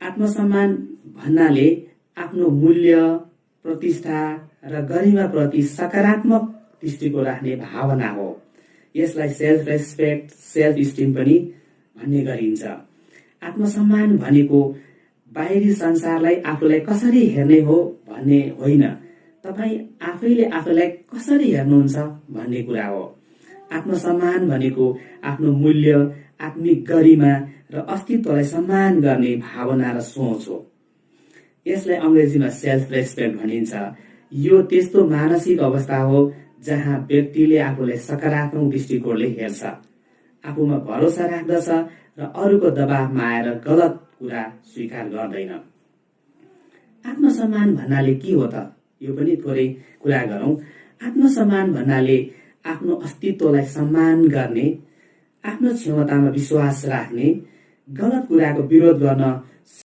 आत्मसम्मान भन्नाले आफ्नो मूल्य, प्रतिष्ठा र गरिमाप्रति सकारात्मक दृष्टिकोण राख्ने भावना हो। यसलाई सेल्फ रेस्पेक्ट, सेल्फ स्टिम पनि भन्ने गरिन्छ। आत्मसम्मान भनेको बाहिरी संसारलाई आफूलाई कसरी हेर्ने हो भन्ने होइन, तपाईँ आफैले आफूलाई कसरी हेर्नुहुन्छ भन्ने कुरा हो। आत्मसम्मान भनेको आफ्नो मूल्य, आत्मिक गरिमा र अस्तित्वलाई सम्मान गर्ने भावना र सोच हो। यसलाई अंग्रेजीमा सेल्फ रेस्पेक्ट भनिन्छ। यो त्यस्तो मानसिक अवस्था हो जहाँ व्यक्तिले आफूलाई सकारात्मक दृष्टिकोणले हेर्छ, आफूमा भरोसा राख्दछ र अरूको दबावमा आएर गलत कुरा स्वीकार गर्दैन। आत्मसम्मान भन्नाले के हो त? यो पनि थोरै कुरा गरौँ। आत्मसम्मान भन्नाले आफ्नो अस्तित्वलाई सम्मान गर्ने, आफ्नो क्षमतामा विश्वास राख्ने, गलत कुराको विरोध गर्न